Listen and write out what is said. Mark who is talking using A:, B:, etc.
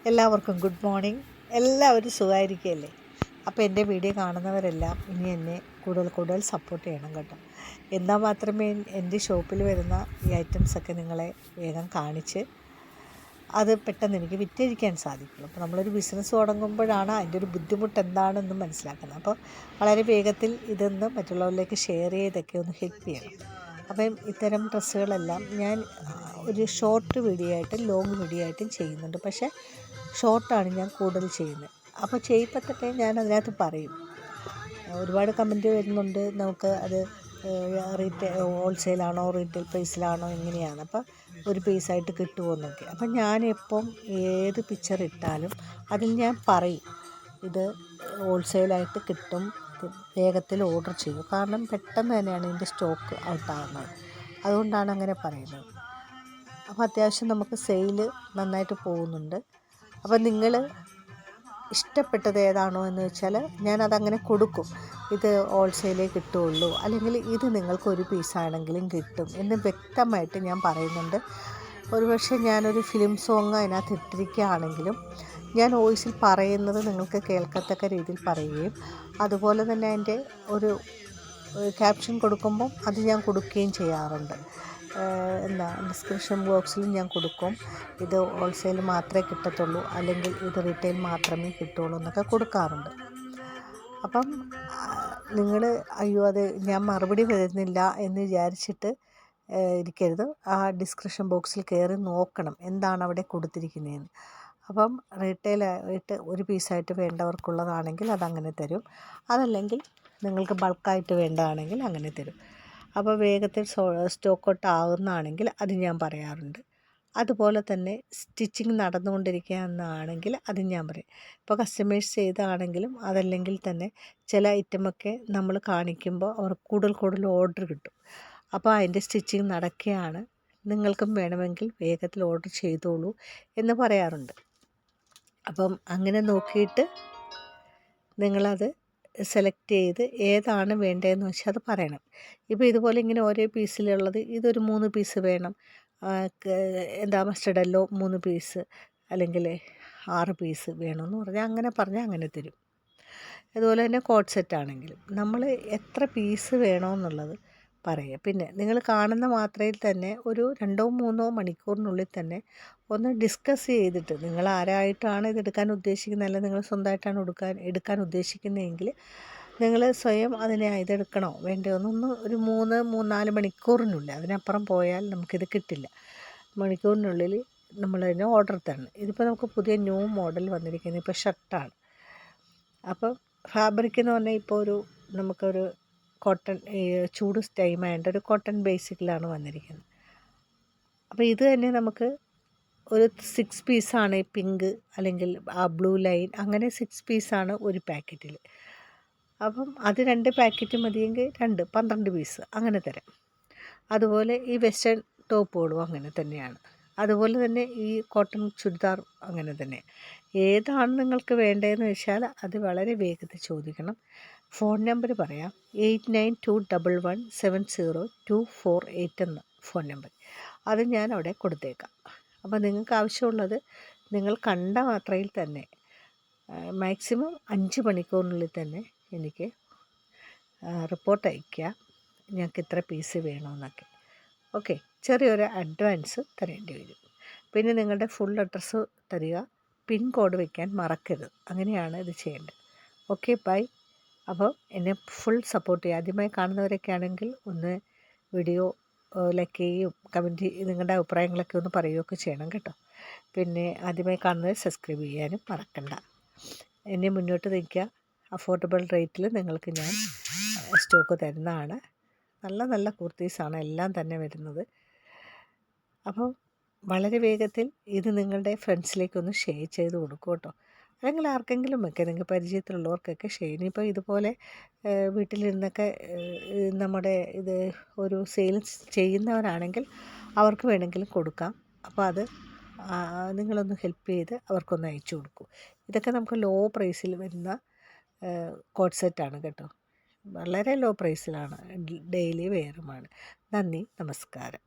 A: എല്ലാവർക്കും good morning. എല്ലാവരും സുഖമായിരിക്കുകയല്ലേ? അപ്പോൾ എൻ്റെ വീഡിയോ കാണുന്നവരെല്ലാം ഇനി എന്നെ കൂടുതൽ സപ്പോർട്ട് ചെയ്യണം കേട്ടോ. എന്നാൽ മാത്രമേ എൻ്റെ ഷോപ്പിൽ വരുന്ന ഈ ഐറ്റംസൊക്കെ നിങ്ങളെ വേഗം കാണിച്ച് അത് പെട്ടെന്ന് എനിക്ക് വിറ്റഴിക്കാൻ സാധിക്കുള്ളൂ. അപ്പോൾ നമ്മളൊരു ബിസിനസ് തുടങ്ങുമ്പോഴാണ് അതിൻ്റെ ഒരു ബുദ്ധിമുട്ട് എന്താണെന്ന് മനസ്സിലാക്കുന്നത്. അപ്പോൾ വളരെ വേഗത്തിൽ ഇതൊന്ന് മറ്റുള്ളവരിലേക്ക് ഷെയർ ചെയ്തൊക്കെ ഒന്ന് ഹെൽപ്പ് ചെയ്യണം. അപ്പം ഇത്തരം ഡ്രസ്സുകളെല്ലാം ഞാൻ ഒരു ഷോർട്ട് വീഡിയോ ആയിട്ടും ലോങ് വീഡിയോ ആയിട്ടും ചെയ്യുന്നുണ്ട്. പക്ഷേ ഷോർട്ടാണ് ഞാൻ കൂടുതൽ ചെയ്യുന്നത്. അപ്പോൾ ചെയ്യുമ്പോൾ തന്നെ ഞാൻ അതിനകത്ത് പറയും, ഒരുപാട് കമൻറ്റ് വരുന്നുണ്ട്, നമുക്ക് അത് ഹോൾസെയിലാണോ റീറ്റെയിൽ പ്രൈസിലാണോ എങ്ങനെയാണ്, അപ്പോൾ ഒരു പീസായിട്ട് കിട്ടുമോ എന്നൊക്കെ. അപ്പം ഞാനിപ്പം ഏത് പിക്ചർ ഇട്ടാലും അതിൽ ഞാൻ പറയും ഇത് ഹോൾസെയിലായിട്ട് കിട്ടും, വേഗത്തിൽ ഓർഡർ ചെയ്യും. കാരണം പെട്ടെന്ന് തന്നെയാണ് ഇതിൻ്റെ സ്റ്റോക്ക് ഔട്ടാകുന്നത്. അതുകൊണ്ടാണ് അങ്ങനെ പറയുന്നത്. അപ്പോൾ അത്യാവശ്യം നമുക്ക് സെയിൽ നന്നായിട്ട് പോകുന്നുണ്ട്. അപ്പോൾ നിങ്ങൾ ഇഷ്ടപ്പെട്ടത് ഏതാണോ എന്ന് വെച്ചാൽ ഞാനതങ്ങനെ കൊടുക്കും. ഇത് ഹോൾസെയിലേ കിട്ടുകയുള്ളൂ, അല്ലെങ്കിൽ ഇത് നിങ്ങൾക്ക് ഒരു പീസാണെങ്കിലും കിട്ടും എന്ന് വ്യക്തമായിട്ട് ഞാൻ പറയുന്നുണ്ട്. ഒരുപക്ഷെ ഞാനൊരു ഫിലിം സോങ് അതിനകത്ത് ഇട്ടിരിക്കുകയാണെങ്കിലും ഞാൻ വോയിസിൽ പറയുന്നത് നിങ്ങൾക്ക് കേൾക്കത്തക്ക രീതിയിൽ പറയുകയും അതുപോലെ തന്നെ അതിൻ്റെ ഒരു ക്യാപ്ഷൻ കൊടുക്കുമ്പം അത് ഞാൻ കൊടുക്കുകയും ചെയ്യാറുണ്ട്. ഡിസ്ക്രിപ്ഷൻ ബോക്സിൽ ഞാൻ കൊടുക്കും, ഇത് ഹോൾസെയിൽ മാത്രമേ കിട്ടത്തുള്ളൂ, അല്ലെങ്കിൽ ഇത് റീറ്റെയിൽ മാത്രമേ കിട്ടുള്ളൂ എന്നൊക്കെ കൊടുക്കാറുണ്ട്. അപ്പം നിങ്ങൾ അയ്യോ അത് ഞാൻ മറുപടി വരുന്നില്ല എന്ന് വിചാരിച്ചിട്ട് ഇരിക്കരുത്. ആ ഡിസ്ക്രിപ്ഷൻ ബോക്സിൽ കയറി നോക്കണം എന്താണ് അവിടെ കൊടുത്തിരിക്കുന്നതെന്ന്. അപ്പം റീറ്റെയിലായിട്ട് ഒരു പീസായിട്ട് വേണ്ടവർക്കുള്ളതാണെങ്കിൽ അതങ്ങനെ തരും, അതല്ലെങ്കിൽ നിങ്ങൾക്ക് ബൾക്കായിട്ട് വേണ്ടതാണെങ്കിൽ അങ്ങനെ തരും. അപ്പോൾ വേഗത്തിൽ സ്റ്റോക്ക് ഔട്ട് ആകുന്നതാണെങ്കിൽ അത് ഞാൻ പറയാറുണ്ട്. അതുപോലെ തന്നെ സ്റ്റിച്ചിങ് നടന്നുകൊണ്ടിരിക്കുകയാണെങ്കിൽ അത് ഞാൻ പറയും. ഇപ്പോൾ കസ്റ്റമൈസ് ചെയ്താണെങ്കിലും അതല്ലെങ്കിൽ തന്നെ ചില ഐറ്റമൊക്കെ നമ്മൾ കാണിക്കുമ്പോൾ അവർക്ക് കൂടുതൽ ഓർഡർ കിട്ടും. അപ്പോൾ അതിൻ്റെ സ്റ്റിച്ചിങ് നടക്കുകയാണ്, നിങ്ങൾക്കും വേണമെങ്കിൽ വേഗത്തിൽ ഓർഡർ ചെയ്തോളൂ എന്ന് പറയാറുണ്ട്. അപ്പം അങ്ങനെ നോക്കിയിട്ട് നിങ്ങളത് സെലക്ട് ചെയ്ത് ഏതാണ് വേണ്ടതെന്ന് വെച്ചാൽ അത് പറയണം. ഇപ്പോൾ ഇതുപോലെ ഇങ്ങനെ ഓരോ പീസിലുള്ളത് ഇതൊരു 3 പീസ് വേണം, മസ്റ്റർഡ് യെല്ലോ 3 പീസ് അല്ലെങ്കിൽ 6 പീസ് വേണമെന്ന് പറഞ്ഞാൽ അങ്ങനെ തരും. അതുപോലെ തന്നെ കോട്ട് സെറ്റ് ആണെങ്കിലും നമ്മൾ എത്ര പീസ് വേണമെന്നുള്ളത് പറയുക. പിന്നെ നിങ്ങൾ കാണുന്ന മാത്രയിൽ തന്നെ ഒരു 2-3 മണിക്കൂറിനുള്ളിൽ തന്നെ ഒന്ന് ഡിസ്കസ് ചെയ്തിട്ട് നിങ്ങൾ ആരായിട്ടാണ് ഇത് എടുക്കാൻ ഉദ്ദേശിക്കുന്നത്, അല്ലെങ്കിൽ നിങ്ങൾ സ്വന്തമായിട്ടാണ് എടുക്കാൻ ഉദ്ദേശിക്കുന്നതെങ്കിൽ നിങ്ങൾ സ്വയം അതിനെ ഇതെടുക്കണോ വേണ്ടയോ എന്നൊന്ന് ഒരു 3-4 മണിക്കൂറിനുള്ളിൽ, അതിനപ്പുറം പോയാൽ നമുക്കിത് കിട്ടില്ല. മണിക്കൂറിനുള്ളിൽ നമ്മളതിന് ഓർഡർ തരണം. ഇതിപ്പോൾ നമുക്ക് പുതിയ ന്യൂ മോഡൽ വന്നിരിക്കുന്നത് ഇപ്പോൾ ഷർട്ടാണ്. അപ്പം ഫാബ്രിക് എന്ന് പറഞ്ഞാൽ ഇപ്പോൾ നമുക്കൊരു കോട്ടൺ, ചൂട് ടൈമായതുകൊണ്ട് ഒരു കോട്ടൺ ബേസിക്കിലാണ് വന്നിരിക്കുന്നത്. അപ്പോൾ ഇത് തന്നെ നമുക്ക് ഒരു 6 പീസാണ് പിങ്ക് അല്ലെങ്കിൽ ആ ബ്ലൂ ലൈൻ, അങ്ങനെ 6 പീസാണ് ഒരു പാക്കറ്റിൽ. അപ്പം അത് 2 പാക്കറ്റ് മതിയെങ്കിൽ 12 പീസ് അങ്ങനെ തരാം. അതുപോലെ ഈ വെസ്റ്റേൺ ടോപ്പുകളും അങ്ങനെ തന്നെയാണ്. അതുപോലെ തന്നെ ഈ കോട്ടൺ ചുരിദാർ അങ്ങനെ തന്നെ. ഏതാണ് നിങ്ങൾക്ക് വേണ്ടതെന്ന് വെച്ചാൽ അത് വളരെ വേഗത്തിൽ ചോദിക്കണം. ഫോൺ നമ്പർ പറയാം, 8921170248 എന്ന ഫോൺ നമ്പർ. അത് ഞാൻ അവിടെ കൊടുത്തേക്കാം. അപ്പോൾ നിങ്ങൾക്ക് ആവശ്യമുള്ളത് നിങ്ങൾ കണ്ട മാത്രയിൽ തന്നെ മാക്സിമം 5 മണിക്കൂറിനുള്ളിൽ തന്നെ എനിക്ക് റിപ്പോർട്ട് അയയ്ക്കുക, ഞങ്ങൾക്ക് ഇത്ര പീസ് വേണമെന്നൊക്കെ. ഓക്കെ, ചെറിയൊരു അഡ്വാൻസ് തരേണ്ടി വരും. പിന്നെ നിങ്ങളുടെ ഫുൾ അഡ്രസ്സ് തരിക, പിൻ കോഡ് വയ്ക്കാൻ മറക്കരുത്. അങ്ങനെയാണ് ഇത് ചെയ്യേണ്ടത്. Okay, bye. അപ്പോൾ എന്നെ ഫുൾ സപ്പോർട്ട് ചെയ്യുക. ആദ്യമായി കാണുന്നവരൊക്കെ ആണെങ്കിൽ ഒന്ന് വീഡിയോ ലൈക്ക് ചെയ്യുകയും കമൻറ്റ് നിങ്ങളുടെ അഭിപ്രായങ്ങളൊക്കെ ഒന്ന് പറയുകയൊക്കെ ചെയ്യണം കേട്ടോ. പിന്നെ ആദ്യമായി കാണുന്നവർ സബ്സ്ക്രൈബ് ചെയ്യാനും മറക്കണ്ട. എന്നെ മുന്നോട്ട് നയിക്കുക. അഫോർഡബിൾ റേറ്റിൽ നിങ്ങൾക്ക് ഞാൻ സ്റ്റോക്ക് തരുന്നതാണ്. നല്ല കുർത്തീസാണ് എല്ലാം തന്നെ വരുന്നത്. അപ്പോൾ വളരെ വേഗത്തിൽ ഇത് നിങ്ങളുടെ ഫ്രണ്ട്സിലേക്കൊന്ന് ഷെയർ ചെയ്ത് കൊടുക്കും കേട്ടോ. അല്ലെങ്കിൽ ആർക്കെങ്കിലും ഒക്കെ നിങ്ങൾക്ക് പരിചയത്തിലുള്ളവർക്കൊക്കെ ഷെയർ. ഇപ്പോൾ ഇതുപോലെ വീട്ടിലിരുന്നൊക്കെ നമ്മുടെ ഇത് ഒരു സെയിൽസ് ചെയ്യുന്നവരാണെങ്കിൽ അവർക്ക് വേണമെങ്കിലും കൊടുക്കാം. അപ്പോൾ അത് നിങ്ങളൊന്ന് ഹെൽപ്പ് ചെയ്ത് അവർക്കൊന്ന് അയച്ചു കൊടുക്കും. ഇതൊക്കെ നമുക്ക് ലോ പ്രൈസിൽ വരുന്ന കോട്ട് സെറ്റാണ് കേട്ടോ. വളരെ ലോ പ്രൈസിലാണ്, ഡെയിലി വെയറുമാണ്. നന്ദി, നമസ്കാരം.